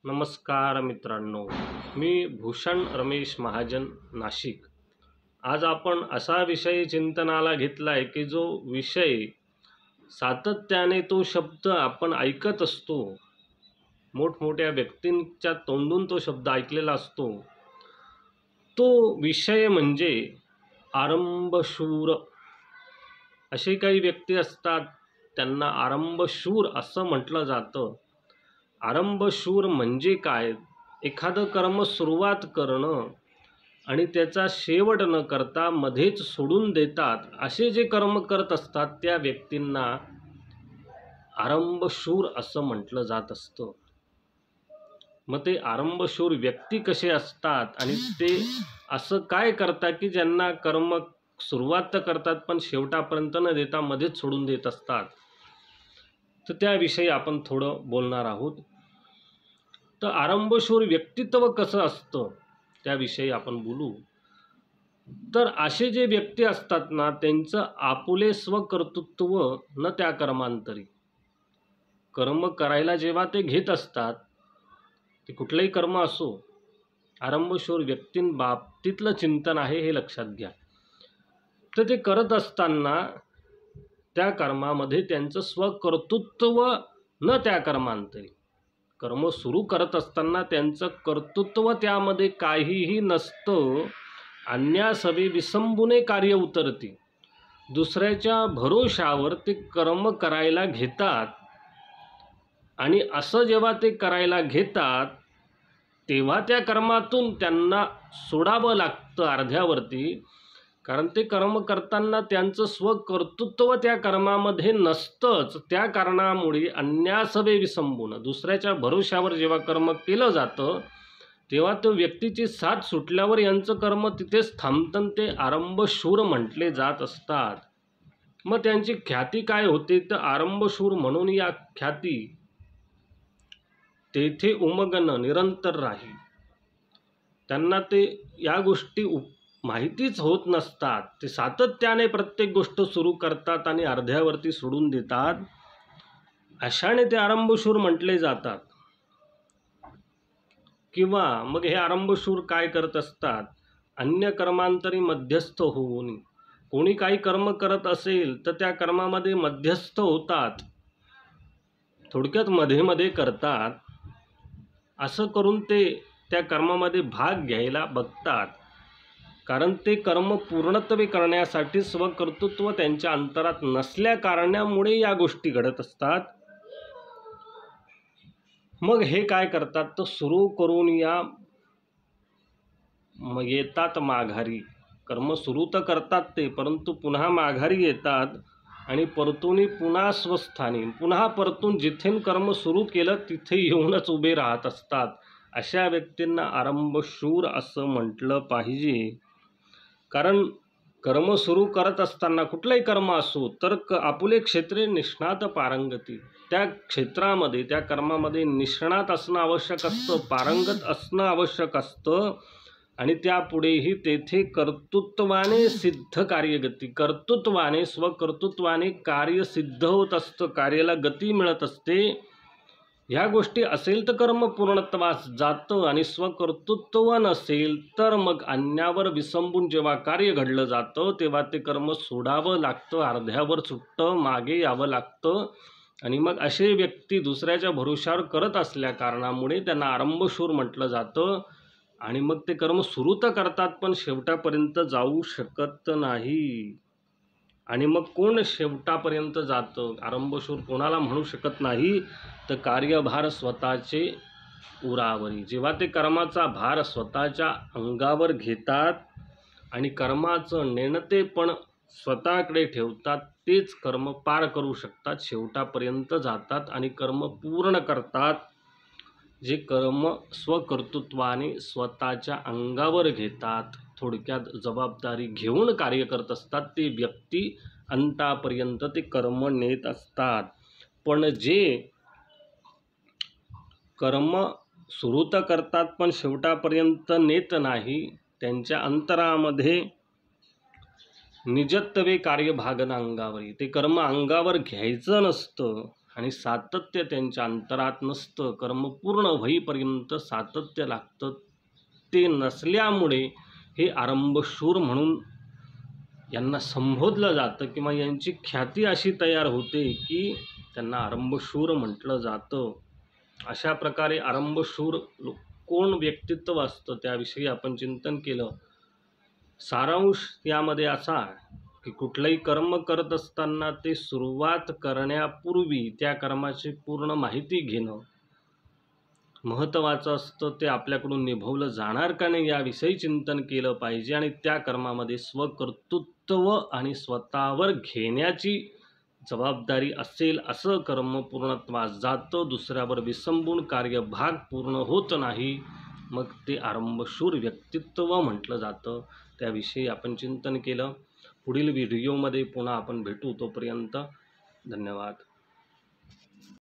नमस्कार मित्रांनो, मी भूषण रमेश महाजन, नाशिक। आज आपण असा विषय चिंतनाला घेतला आहे की जो विषय सातत्याने तो शब्द आपण ऐकत असतो, मोठमोठ्या व्यक्तींच्या तोंडून तो शब्द ऐकलेला असतो। तो विषय म्हणजे आरंभशूर। असे काही व्यक्ती असतात, त्यांना आरंभशूर असं म्हटलं जातं। आरंभशूर म्हणजे काय? एखादं कर्म सुरुवात करणं आणि त्याचा शेवट न करता मध्येच सोडून देतात, असे जे कर्म करत असतात त्या व्यक्तींना आरंभशूर असं म्हटलं जात असतं। मग ते आरंभशूर व्यक्ती कसे असतात आणि ते असं काय करतात की ज्यांना कर्म सुरुवात तर करतात पण शेवटापर्यंत न देता मध्येच सोडून देत असतात, तर त्याविषयी आपण थोडं बोलणार आहोत। तर आरंभशूर व्यक्तित्व कसं असतं त्याविषयी आपण बोलू। तर असे जे व्यक्ती असतात ना, त्यांचं आपुले स्वकर्तृत्व न त्या कर्मांतरी। कर्म करायला जेव्हा ते घेत असतात, ते कुठलंही कर्म असो, आरंभशूर व्यक्तींबाबतीतलं चिंतन आहे हे लक्षात घ्या। तर ते करत असताना त्या कर्मामध्ये त्यांचं स्वकर्तृत्व न त्या कर्मांतरी। कर्म सुरू करत असताना त्यांचं कर्तृत्व त्यामध्ये काहीही नसतं, अन्यासवे विसंबूने कार्य उतरती। दुसऱ्याच्या भरोशावर ते कर्म करायला घेतात आणि असं जेव्हा ते करायला घेतात तेव्हा त्या कर्मातून त्यांना सोडावं लागतं अर्ध्यावरती, कारण ते कर्म करताना त्यांचं स्वकर्तृत्व त्या कर्मामध्ये नसतंच। त्या कारणामुळे अन्यासवे विसंबून, दुसऱ्याच्या भरोशावर जेव्हा कर्म केलं जातं तेव्हा तो व्यक्तीची साथ सुटल्यावर यांचं कर्म तिथेच थांबतं, ते आरंभशूर म्हटले जात असतात। मग त्यांची ख्याती काय होते? तर आरंभशूर म्हणून या ख्याती तेथे उमगणं निरंतर राही। त्यांना ते या गोष्टी माहितीच होत नसतात, ते सातत्याने प्रत्येक गोष्ट सुरू करतात आणि अर्ध्यावरती सोडून देतात, अशाने ते आरंभशूर म्हटले जातात। किंवा मग हे आरंभशूर काय करत असतात? अन्य कर्मांतरी मध्यस्थ होऊन, कोणी काही कर्म करत असेल तर त्या कर्मामध्ये मध्यस्थ होतात, थोडक्यात मध्ये मध्ये करतात। असं करून ते त्या कर्मामध्ये भाग घ्यायला बघतात, कारण ते कर्म पूर्णत्वे करण्यासाठी स्वकर्तृत्व त्यांच्या अंतरात नसल्या कारणामुळे या गोष्टी घडत असतात। मग हे काय करतात? तर सुरू करून मग येतात माघारी। कर्म सुरू तर करतात ते, परंतु पुन्हा माघारी येतात आणि परतून पुन्हा स्वस्थानी, पुन्हा परतून जिथे कर्म सुरू केलं तिथे येऊनच उभे राहत असतात। अशा व्यक्तींना आरंभशूर असं म्हटलं पाहिजे। कारण कर्म सुरू करत असताना कुठलंही कर्म असो तर आपुले क्षेत्रे निष्णात पारंगती, त्या क्षेत्रामध्ये त्या कर्मामध्ये निष्णात असणं आवश्यक असतं, पारंगत असणं आवश्यक असतं। आणि त्यापुढेही तेथे कर्तृत्वाने सिद्ध कार्यगती, कर्तृत्वाने स्वकर्तृत्वाने कार्य सिद्ध होत असतं, कार्याला गती मिळत असते। ह्या गोष्टी असेल तर कर्म पूर्णत्वास जातं, आणि स्वकर्तृत्व नसेल तर मग अन्यावर विसंबून जेव्हा कार्य घडलं जातं तेव्हा ते कर्म सोडावं लागतं, अर्ध्यावर सुटतं, मागे यावं लागतं। आणि मग असे व्यक्ती दुसऱ्याच्या भरोशावर करत असल्या कारणामुळे त्यांना आरंभशूर म्हटलं जातं। आणि मग ते कर्म सुरू तर करतात पण शेवटापर्यंत जाऊ शकत नाही। आणि मग कोण शेवटापर्यंत जातं? आरंभशूर कोणाला म्हणू शकत नाही? तर कार्यभार स्वतःचे उरावरी, जेव्हा ते कर्माचा भार स्वतःच्या अंगावर घेतात आणि कर्माचं नेणतेपण स्वतःकडे ठेवतात, तेच कर्म पार करू शकतात, शेवटापर्यंत जातात आणि कर्म पूर्ण करतात। जे कर्म स्वकर्तृत्वाने स्वतःच्या अंगावर घेतात, थोडक्यात जबाबदारी घेऊन कार्य करत असतात, ते व्यक्ती अंतापर्यंत ते कर्म नेत असतात। पण जे कर्म सुरू तर करतात पण शेवटापर्यंत नेत नाही, त्यांच्या अंतरामध्ये निजत्वे कार्य भागन अंगावरी, ते कर्म अंगावर घ्यायचं नसतं, आणि सातत्य त्यांच्या अंतरात नसतं. कर्म पूर्ण होईपर्यंत सातत्य लागतं. ते नसल्यामुळे हे आरंभशूर म्हणून यांना संबोधलं जातं किंवा यांची ख्याती अशी तयार होते की त्यांना आरंभशूर म्हटलं जातं. अशा प्रकारे आरंभशूर कोण व्यक्तित्व असतं त्याविषयी आपण चिंतन केलं. सारांश यामध्ये असा की कुठलंही कर्म करत असताना ते सुरुवात करण्यापूर्वी त्या कर्माची पूर्ण माहिती घेणं महत्त्वाचं असतं. ते आपल्याकडून निभवलं जाणार का नाही याविषयी चिंतन केलं पाहिजे आणि त्या कर्मामध्ये स्वकर्तृत्व आणि स्वतःवर घेण्याची जबाबदारी असेल असं कर्म पूर्णत्वास जातं. दुसऱ्यावर विसंबून कार्यभाग पूर्ण होत नाही. मग ते आरंभशूर व्यक्तित्व म्हटलं जातं. त्याविषयी आपण चिंतन केलं. पुढील व्हिडिओमध्ये पुन्हा आपण भेटू. तोपर्यंत धन्यवाद.